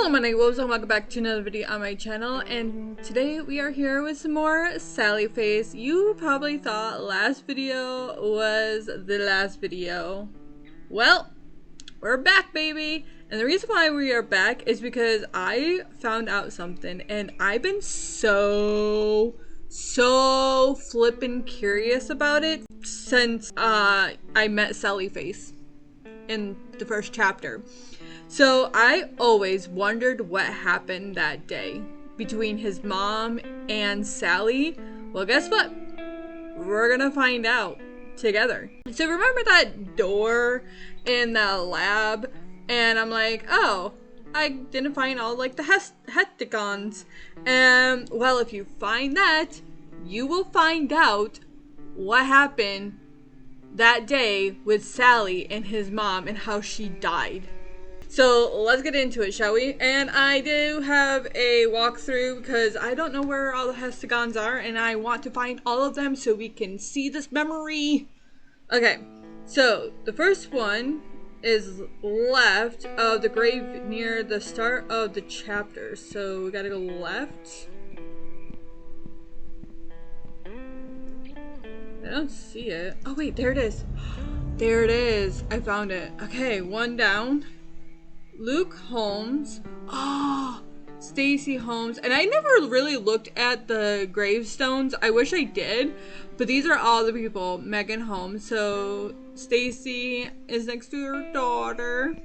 Hello, my name is Wolves and welcome back to another video on my channel, and today we are here with some more Sally Face. You probably thought last video was the last video. Well, we're back, baby! And the reason why we are back is because I found out something, and I've been so flippin' curious about it since I met Sally Face in the first chapter. So I always wondered what happened that day between his mom and Sally. Well, guess what? We're gonna find out together. So remember that door in the lab? And I'm like, oh, I didn't find all like the hexagons. And well, if you find that, you will find out what happened that day with Sally and his mom and how she died. So let's get into it, shall we? And I do have a walkthrough because I don't know where all the hexagons are and I want to find all of them so we can see this memory. Okay, so the first one is left of the grave near the start of the chapter. So we gotta go left. I don't see it. Oh wait, there it is. There it is. I found it. Okay, one down. Luke Holmes. Oh, Stacy Holmes. And I never really looked at the gravestones. I wish I did. But these are all the people. Megan Holmes. So Stacy is next to her daughter.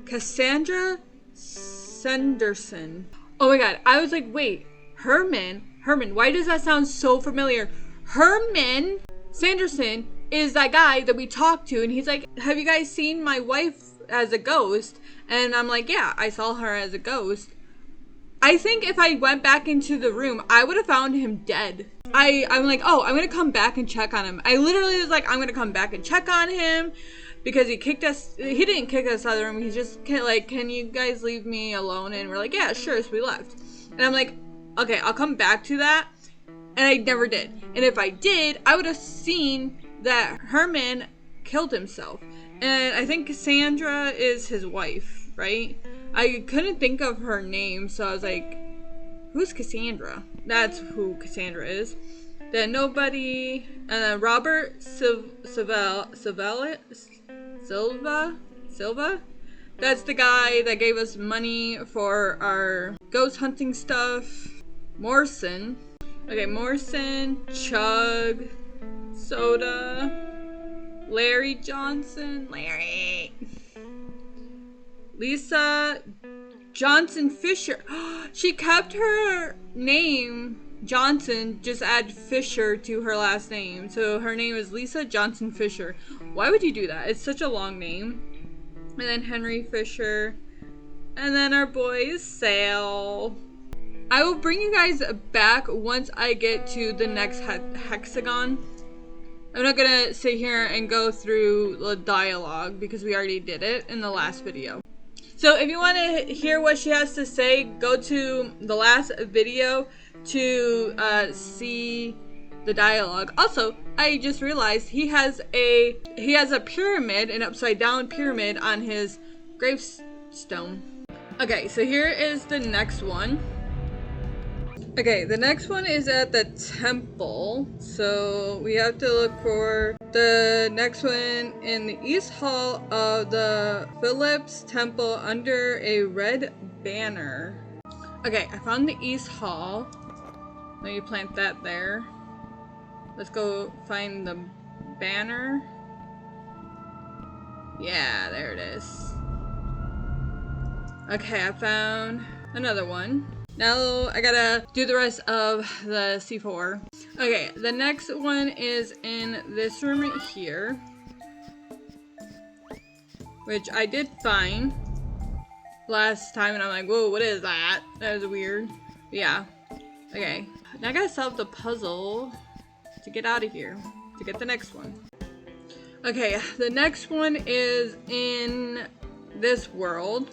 Cassandra Sanderson. Oh my god. I was like, wait. Herman. Why does that sound so familiar? Herman Sanderson is that guy that we talked to. And he's like, have you guys seen my wife as a ghost? And I'm like, yeah, I saw her as a ghost. I think if I went back into the room, I would have found him dead. I'm like, oh, I'm going to come back and check on him. I literally was like, I'm going to come back and check on him because he kicked us. He didn't kick us out of the room. He's just like, can you guys leave me alone? And we're like, yeah, sure. So we left. And I'm like, okay, I'll come back to that. And I never did. And if I did, I would have seen that Herman killed himself. And I think Cassandra is his wife, right? I couldn't think of her name, so I was like, who's Cassandra? That's who Cassandra is. Then nobody, Robert Silva? That's the guy that gave us money for our ghost hunting stuff. Morrison. Okay, Morrison, Chug, Soda, Larry Johnson, Lisa Johnson Fisher. She kept her name Johnson, just add Fisher to her last name. So her name is Lisa Johnson Fisher. Why would you do that? It's such a long name. And then Henry Fisher. And then our boy Sale. I will bring you guys back once I get to the next hexagon. I'm not gonna sit here and go through the dialogue because we already did it in the last video. So if you want to hear what she has to say, go to the last video to see the dialogue. Also, I just realized he has a pyramid, an upside down pyramid on his gravestone. Okay, so here is the next one. Okay, the next one is at the temple, so we have to look for the next one in the East Hall of the Phillips Temple under a red banner. Okay, I found the East Hall. Let me plant that there. Let's go find the banner. Yeah, there it is. Okay, I found another one. Now I gotta do the rest of the C4. Okay, the next one is in this room right here, which I did find last time, and I'm like, whoa, what is that? That was weird. But yeah. Okay, now I gotta solve the puzzle to get out of here, to get the next one. Okay, the next one is in this world.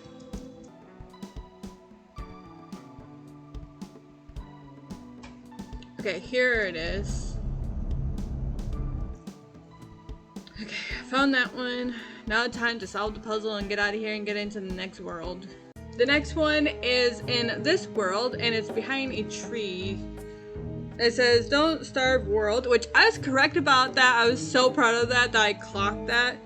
Okay, here it is. Okay, I found that one. Now time to solve the puzzle and get out of here and get into the next world. The next one is in this world, and it's behind a tree. It says, "Don't starve world," which I was correct about that. I was so proud of that I clocked that.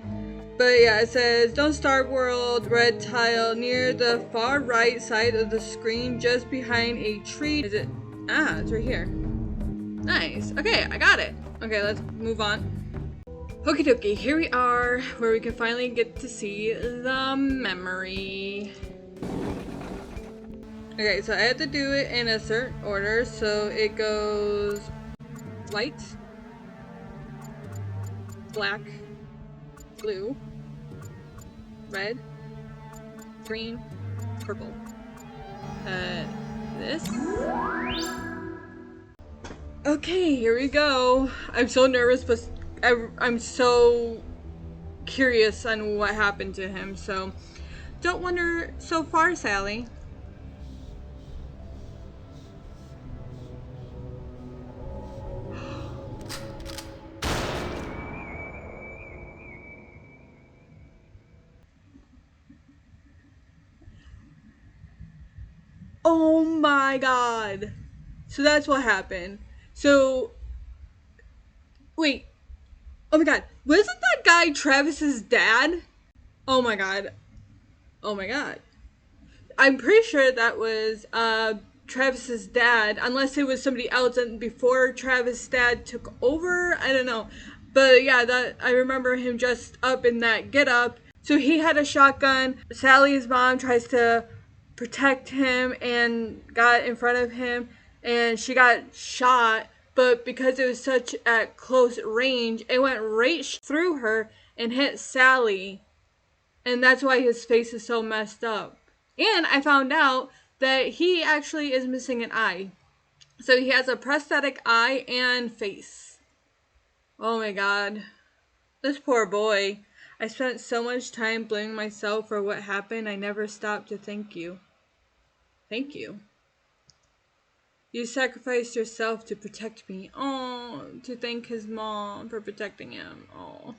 But yeah, it says, "Don't starve world," red tile near the far right side of the screen, just behind a tree. Is it? Ah, it's right here. Nice. Okay, I got it. Okay, let's move on. Okie dokie, here we are, where we can finally get to see the memory. Okay, so I had to do it in a certain order, so it goes white, black, blue, red, green, purple. This. Okay, here we go. I'm so nervous, but I'm so curious on what happened to him, so don't wonder so far, Sally. Oh my god. So that's what happened. So, wait. Oh my god. Wasn't that guy Travis's dad? Oh my god. Oh my god. I'm pretty sure that was Travis's dad, unless it was somebody else and before Travis' dad took over. I don't know. But yeah, that I remember him dressed up in that get up. So he had a shotgun. Sally's mom tries to protect him and got in front of him, and she got shot, but because it was such at close range, it went right through her and hit Sally, and that's why his face is so messed up. And I found out that he actually is missing an eye, so he has a prosthetic eye and face. Oh my god, this poor boy. I spent so much time blaming myself for what happened. I never stopped to thank you. Thank you. You sacrificed yourself to protect me. Oh, to thank his mom for protecting him. Oh.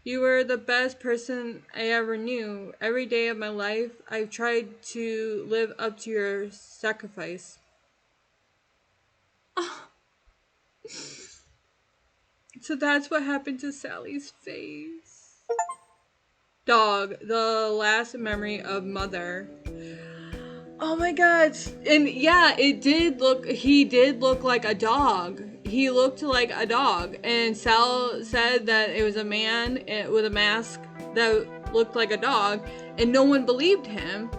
You were the best person I ever knew. Every day of my life, I've tried to live up to your sacrifice. Oh. So that's what happened to Sally's face. Dog, the last memory of mother. Oh my god. And yeah, he did look like a dog. He looked like a dog. And Sal said that it was a man with a mask that looked like a dog. And no one believed him.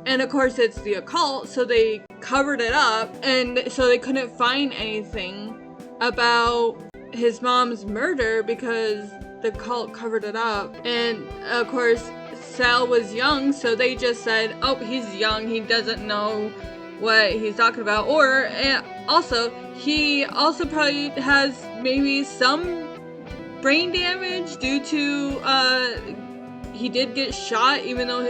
And of course it's the occult, so they covered it up. And so they couldn't find anything about his mom's murder because the cult covered it up. And of course Sal was young, so they just said, oh, he's young, he doesn't know what he's talking about. Or, and also, he also probably has maybe some brain damage due to, he did get shot, even though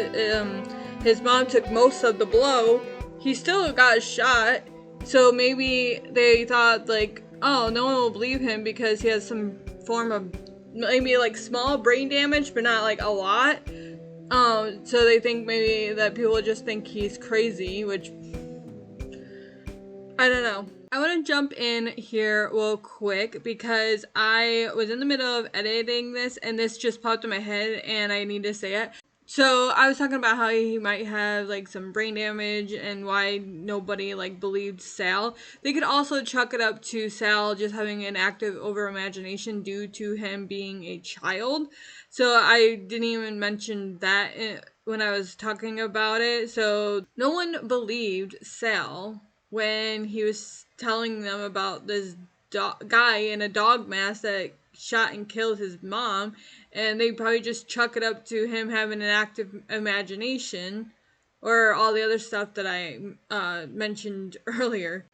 his mom took most of the blow. He still got shot, so maybe they thought, like, oh, no one will believe him because he has some form of, maybe, like, small brain damage, but not, like, a lot. So they think maybe that people just think he's crazy, which, I don't know. I want to jump in here real quick because I was in the middle of editing this and this just popped in my head and I need to say it. So I was talking about how he might have like some brain damage and why nobody like believed Sal. They could also chalk it up to Sal just having an active over imagination due to him being a child. So I didn't even mention that when I was talking about it. So no one believed Sal when he was telling them about this guy in a dog mask that shot and killed his mom, and they probably just chuck it up to him having an active imagination or all the other stuff that I mentioned earlier.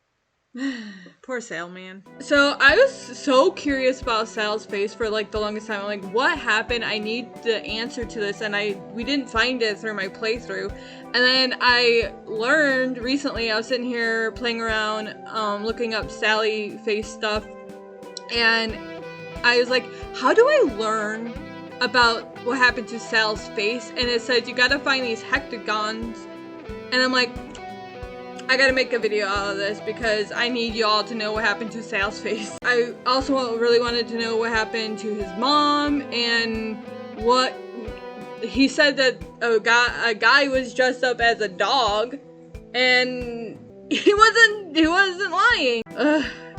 Poor Sal, man. So I was so curious about Sal's face for like the longest time. I'm like, what happened? I need the answer to this, and we didn't find it through my playthrough. And then I learned recently, I was sitting here playing around, looking up Sally face stuff, and I was like, how do I learn about what happened to Sal's face? And it said you gotta find these hectagons And I'm like, I gotta make a video out of this because I need y'all to know what happened to Sal's face. I also really wanted to know what happened to his mom and what he said that a guy was dressed up as a dog, and he wasn't lying.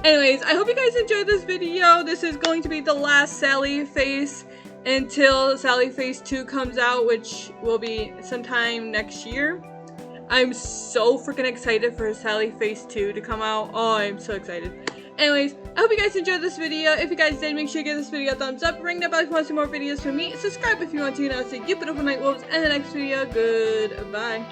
Anyways, I hope you guys enjoyed this video. This is going to be the last Sally face until Sally Face 2 comes out, which will be sometime next year. I'm so freaking excited for Sally Face 2 to come out. Oh, I'm so excited. Anyways, I hope you guys enjoyed this video. If you guys did, make sure you give this video a thumbs up. Ring that bell if you want to see more videos from me. Subscribe if you want to. And I'll see you beautiful night wolves in the next video. Goodbye.